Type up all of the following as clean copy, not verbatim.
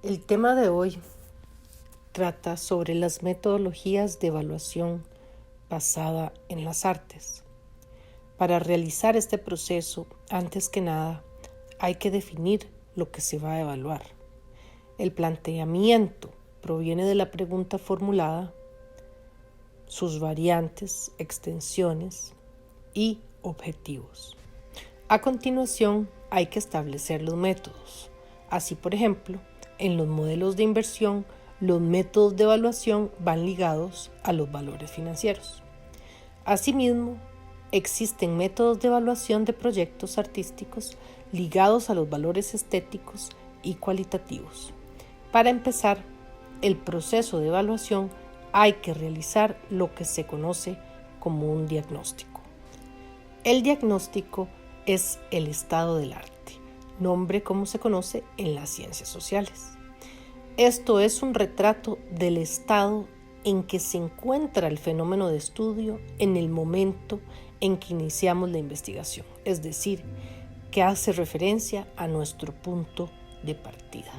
El tema de hoy trata sobre las metodologías de evaluación basada en las artes. Para realizar este proceso, antes que nada, hay que definir lo que se va a evaluar. El planteamiento proviene de la pregunta formulada, sus variantes, extensiones y objetivos. A continuación, hay que establecer los métodos. Así, por ejemplo, en los modelos de inversión, los métodos de evaluación van ligados a los valores financieros. Asimismo, existen métodos de evaluación de proyectos artísticos ligados a los valores estéticos y cualitativos. Para empezar, el proceso de evaluación hay que realizar lo que se conoce como un diagnóstico. El diagnóstico es el estado del arte, nombre como se conoce en las ciencias sociales. Esto es un retrato del estado en que se encuentra el fenómeno de estudio en el momento en que iniciamos la investigación, es decir, que hace referencia a nuestro punto de partida.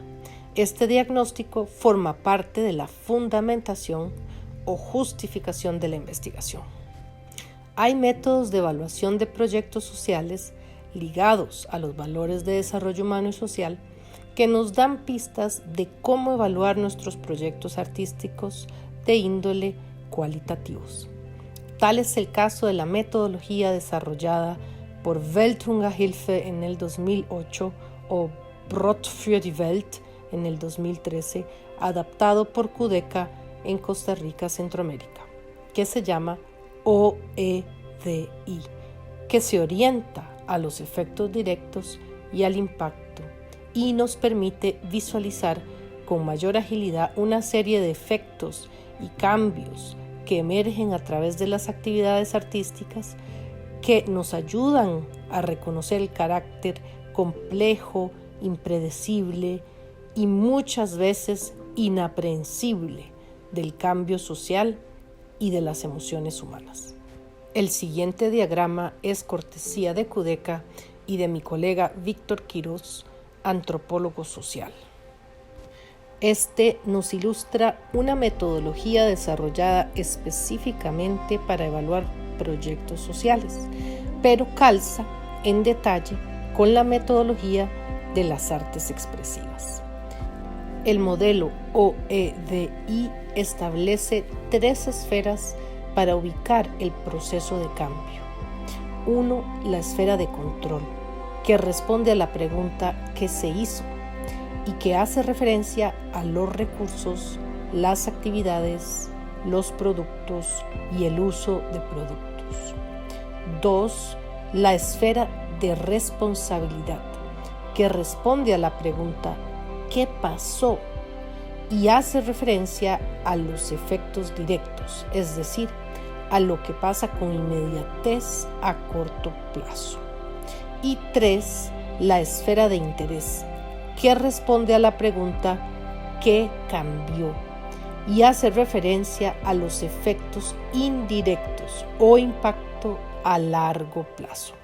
Este diagnóstico forma parte de la fundamentación o justificación de la investigación. Hay métodos de evaluación de proyectos sociales ligados a los valores de desarrollo humano y social que nos dan pistas de cómo evaluar nuestros proyectos artísticos de índole cualitativos. Tal es el caso de la metodología desarrollada por Weltunga-Hilfe en el 2008 o Brot für die Welt en el 2013, adaptado por Kudeca en Costa Rica, Centroamérica, que se llama OEDI, que se orienta a los efectos directos y al impacto y nos permite visualizar con mayor agilidad una serie de efectos y cambios que emergen a través de las actividades artísticas que nos ayudan a reconocer el carácter complejo, impredecible y muchas veces inaprehensible del cambio social y de las emociones humanas. El siguiente diagrama es cortesía de Kudeca y de mi colega Víctor Quiroz, antropólogo social. Este nos ilustra una metodología desarrollada específicamente para evaluar proyectos sociales, pero calza en detalle con la metodología de las artes expresivas. El modelo OEDI establece 3 esferas para ubicar el proceso de cambio. 1. La esfera de control, que responde a la pregunta ¿qué se hizo? Y que hace referencia a los recursos, las actividades, los productos y el uso de productos. 2. La esfera de responsabilidad, que responde a la pregunta ¿qué pasó? Y hace referencia a los efectos directos, es decir, a lo que pasa con inmediatez a corto plazo. Y 3. La esfera de interés, que responde a la pregunta ¿qué cambió? Y hace referencia a los efectos indirectos o impacto a largo plazo.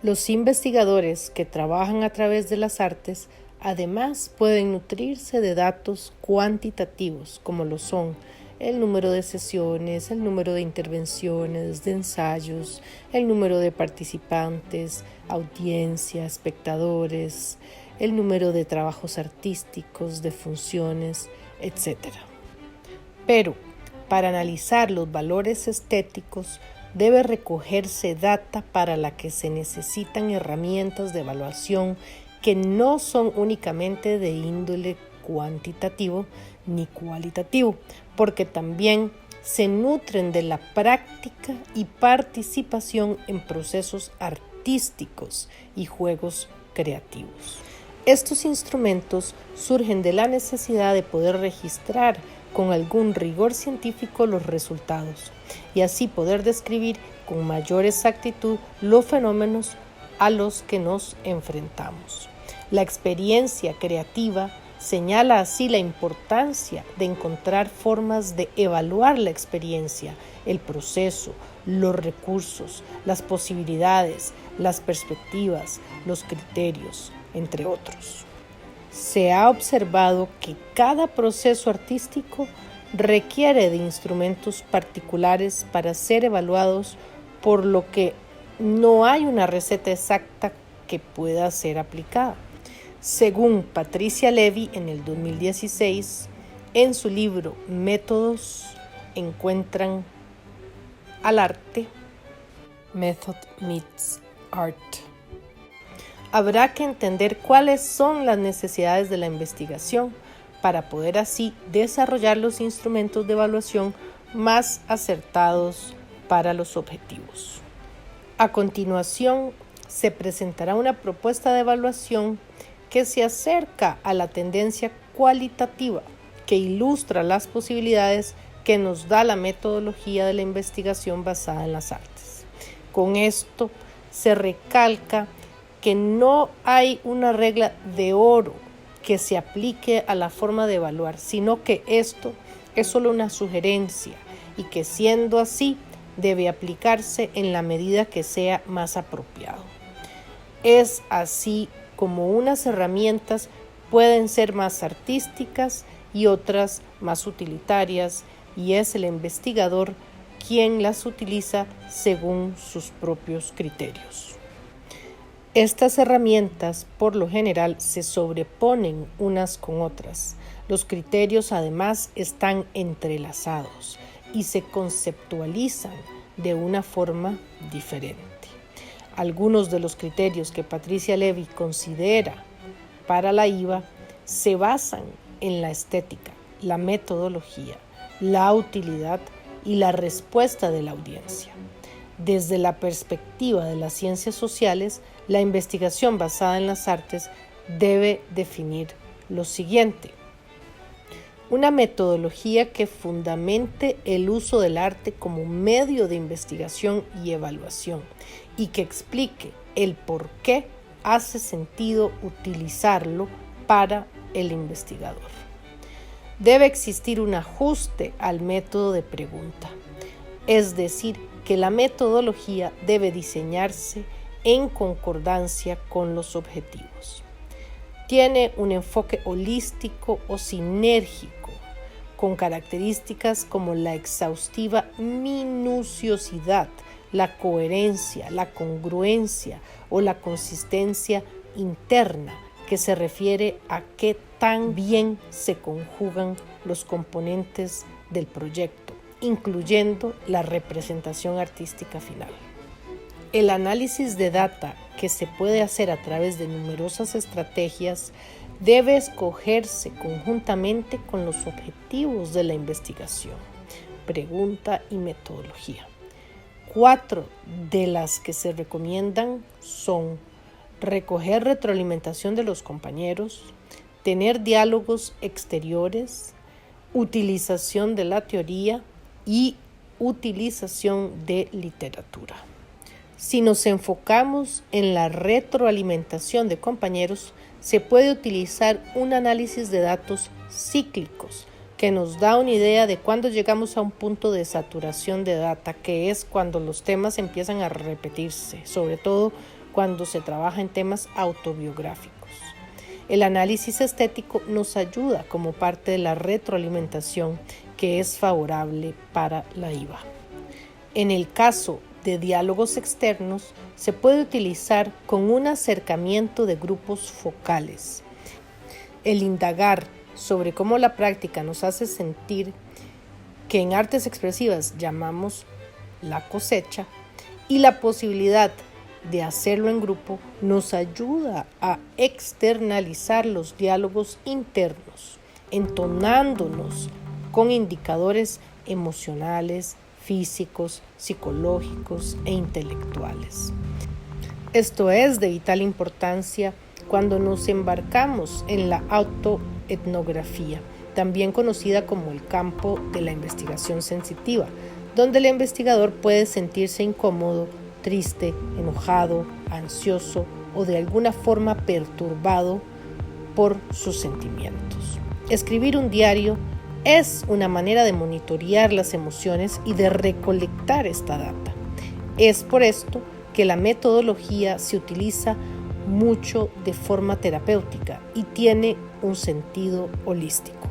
Los investigadores que trabajan a través de las artes además pueden nutrirse de datos cuantitativos como lo son el número de sesiones, el número de intervenciones, de ensayos, el número de participantes, audiencia, espectadores, el número de trabajos artísticos, de funciones, etc. Pero para analizar los valores estéticos debe recogerse data para la que se necesitan herramientas de evaluación que no son únicamente de índole cuantitativo ni cualitativo, porque también se nutren de la práctica y participación en procesos artísticos y juegos creativos. Estos instrumentos surgen de la necesidad de poder registrar con algún rigor científico los resultados y así poder describir con mayor exactitud los fenómenos a los que nos enfrentamos. La experiencia creativa señala así la importancia de encontrar formas de evaluar la experiencia, el proceso, los recursos, las posibilidades, las perspectivas, los criterios, entre otros. Se ha observado que cada proceso artístico requiere de instrumentos particulares para ser evaluados, por lo que no hay una receta exacta que pueda ser aplicada. Según Patricia Levy en el 2016, en su libro Métodos encuentran al arte, Method Meets Art. Habrá que entender cuáles son las necesidades de la investigación para poder así desarrollar los instrumentos de evaluación más acertados para los objetivos. A continuación, se presentará una propuesta de evaluación que se acerca a la tendencia cualitativa, que ilustra las posibilidades que nos da la metodología de la investigación basada en las artes. Con esto se recalca que no hay una regla de oro que se aplique a la forma de evaluar, sino que esto es solo una sugerencia y que siendo así debe aplicarse en la medida que sea más apropiado. Es así como unas herramientas pueden ser más artísticas y otras más utilitarias, y es el investigador quien las utiliza según sus propios criterios. Estas herramientas, por lo general, se sobreponen unas con otras. Los criterios, además, están entrelazados y se conceptualizan de una forma diferente. Algunos de los criterios que Patricia Levy considera para la IVA se basan en la estética, la metodología, la utilidad y la respuesta de la audiencia. Desde la perspectiva de las ciencias sociales, la investigación basada en las artes debe definir lo siguiente: una metodología que fundamente el uso del arte como medio de investigación y evaluación y que explique el por qué hace sentido utilizarlo para el investigador. Debe existir un ajuste al método de pregunta, es decir, que la metodología debe diseñarse en concordancia con los objetivos. Tiene un enfoque holístico o sinérgico, con características como la exhaustiva minuciosidad, la coherencia, la congruencia o la consistencia interna, que se refiere a qué tan bien se conjugan los componentes del proyecto, incluyendo la representación artística final. El análisis de data, que se puede hacer a través de numerosas estrategias, debe escogerse conjuntamente con los objetivos de la investigación, pregunta y metodología. 4 de las que se recomiendan son recoger retroalimentación de los compañeros, tener diálogos exteriores, utilización de la teoría y utilización de literatura. Si nos enfocamos en la retroalimentación de compañeros, se puede utilizar un análisis de datos cíclicos que nos da una idea de cuándo llegamos a un punto de saturación de data, que es cuando los temas empiezan a repetirse, sobre todo cuando se trabaja en temas autobiográficos. El análisis estético nos ayuda como parte de la retroalimentación que es favorable para la IVA. En el caso de diálogos externos, se puede utilizar con un acercamiento de grupos focales. El indagar sobre cómo la práctica nos hace sentir, que en artes expresivas llamamos la cosecha, y la posibilidad de hacerlo en grupo nos ayuda a externalizar los diálogos internos, entonándonos con indicadores emocionales, físicos, psicológicos e intelectuales. Esto es de vital importancia cuando nos embarcamos en la autoetnografía, también conocida como el campo de la investigación sensitiva, donde el investigador puede sentirse incómodo, triste, enojado, ansioso o de alguna forma perturbado por sus sentimientos. Escribir un diario es una manera de monitorear las emociones y de recolectar esta data. Es por esto que la metodología se utiliza mucho de forma terapéutica y tiene un sentido holístico.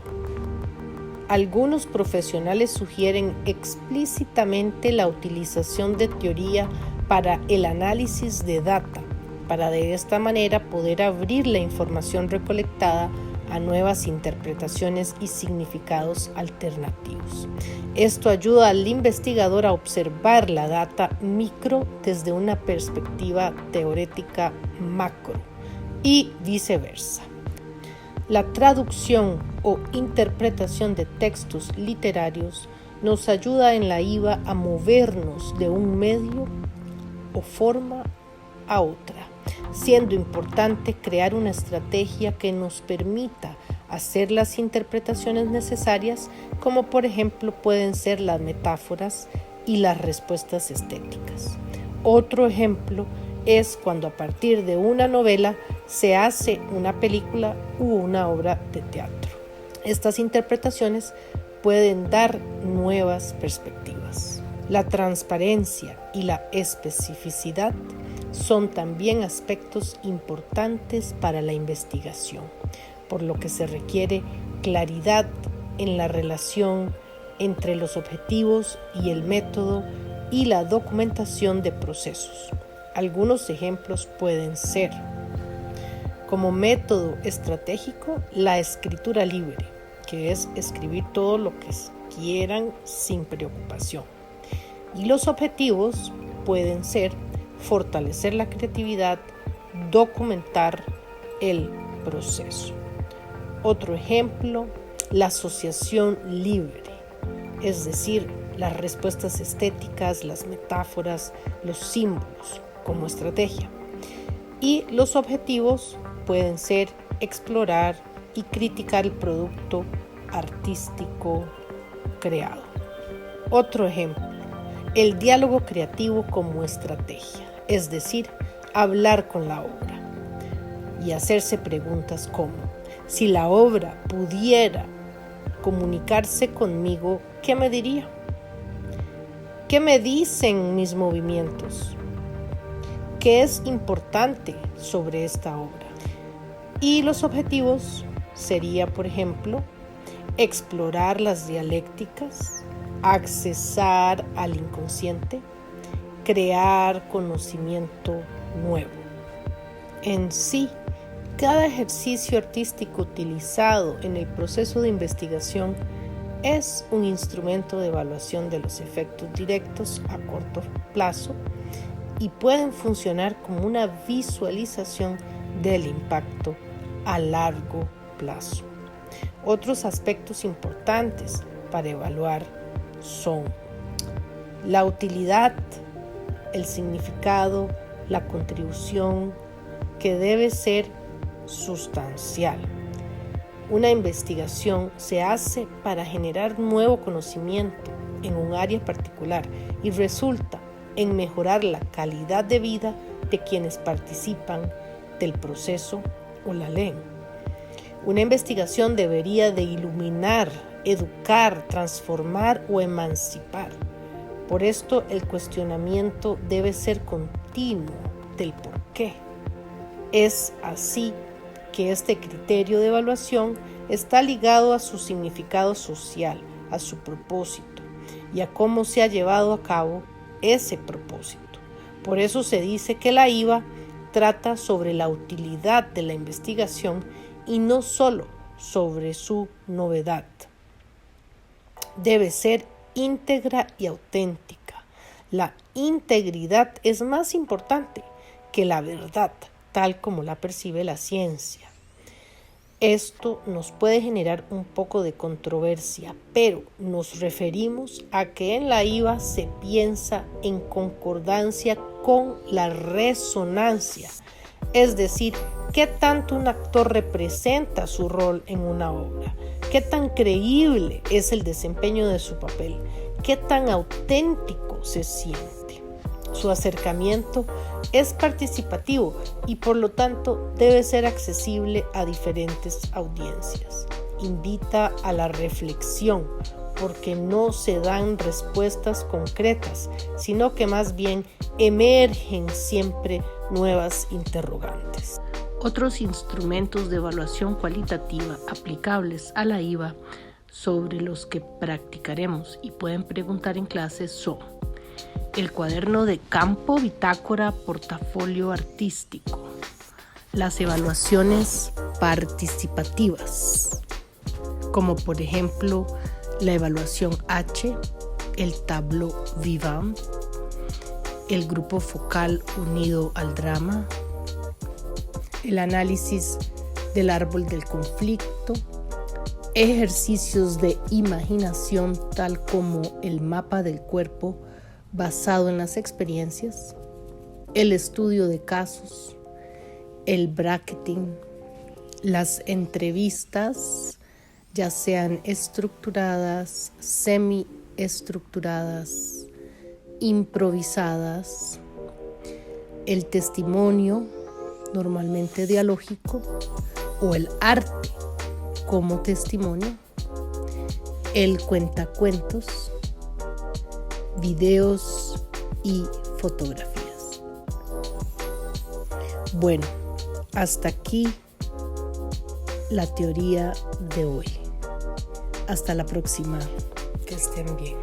Algunos profesionales sugieren explícitamente la utilización de teoría para el análisis de data, para de esta manera poder abrir la información recolectada a nuevas interpretaciones y significados alternativos. Esto ayuda al investigador a observar la data micro desde una perspectiva teórica macro y viceversa. La traducción o interpretación de textos literarios nos ayuda en la IVA a movernos de un medio o forma a otra, siendo importante crear una estrategia que nos permita hacer las interpretaciones necesarias, como por ejemplo pueden ser las metáforas y las respuestas estéticas. Otro ejemplo es cuando a partir de una novela se hace una película u una obra de teatro. Estas interpretaciones pueden dar nuevas perspectivas. La transparencia y la especificidad son también aspectos importantes para la investigación, por lo que se requiere claridad en la relación entre los objetivos y el método y la documentación de procesos. Algunos ejemplos pueden ser, como método estratégico, la escritura libre, que es escribir todo lo que quieran sin preocupación. Y los objetivos pueden ser fortalecer la creatividad, documentar el proceso. Otro ejemplo, la asociación libre, es decir, las respuestas estéticas, las metáforas, los símbolos como estrategia. Y los objetivos pueden ser explorar y criticar el producto artístico creado. Otro ejemplo, el diálogo creativo como estrategia, es decir, hablar con la obra y hacerse preguntas como: si la obra pudiera comunicarse conmigo, ¿qué me diría? ¿Qué me dicen mis movimientos? ¿Qué es importante sobre esta obra? Y los objetivos sería, por ejemplo, explorar las dialécticas, accesar al inconsciente, crear conocimiento nuevo. En sí, cada ejercicio artístico utilizado en el proceso de investigación es un instrumento de evaluación de los efectos directos a corto plazo y pueden funcionar como una visualización del impacto a largo plazo. Otros aspectos importantes para evaluar son la utilidad, el significado, la contribución, que debe ser sustancial. Una investigación se hace para generar nuevo conocimiento en un área particular y resulta en mejorar la calidad de vida de quienes participan del proceso o la leen. Una investigación debería de iluminar, educar, transformar o emancipar. Por esto el cuestionamiento debe ser continuo del por qué. Es así que este criterio de evaluación está ligado a su significado social, a su propósito y a cómo se ha llevado a cabo ese propósito. Por eso se dice que la IVA trata sobre la utilidad de la investigación y no solo sobre su novedad. Debe ser íntegra y auténtica. La integridad es más importante que la verdad, tal como la percibe la ciencia. Esto nos puede generar un poco de controversia, pero nos referimos a que en la IVA se piensa en concordancia con la resonancia, es decir, qué tanto un actor representa su rol en una obra, qué tan creíble es el desempeño de su papel, qué tan auténtico se siente. Su acercamiento es participativo y por lo tanto debe ser accesible a diferentes audiencias. Invita a la reflexión porque no se dan respuestas concretas, sino que más bien emergen siempre nuevas interrogantes. Otros instrumentos de evaluación cualitativa aplicables a la IVA sobre los que practicaremos y pueden preguntar en clases son el cuaderno de campo, bitácora, portafolio artístico, las evaluaciones participativas, como por ejemplo la evaluación H, el tableau vivant, el grupo focal unido al drama, el análisis del árbol del conflicto, ejercicios de imaginación tal como el mapa del cuerpo basado en las experiencias, el estudio de casos, el bracketing, las entrevistas, ya sean estructuradas, semi-estructuradas, improvisadas, el testimonio, normalmente dialógico, o el arte como testimonio, el cuentacuentos, videos y fotografías. Bueno, hasta aquí la teoría de hoy. Hasta la próxima. Que estén bien.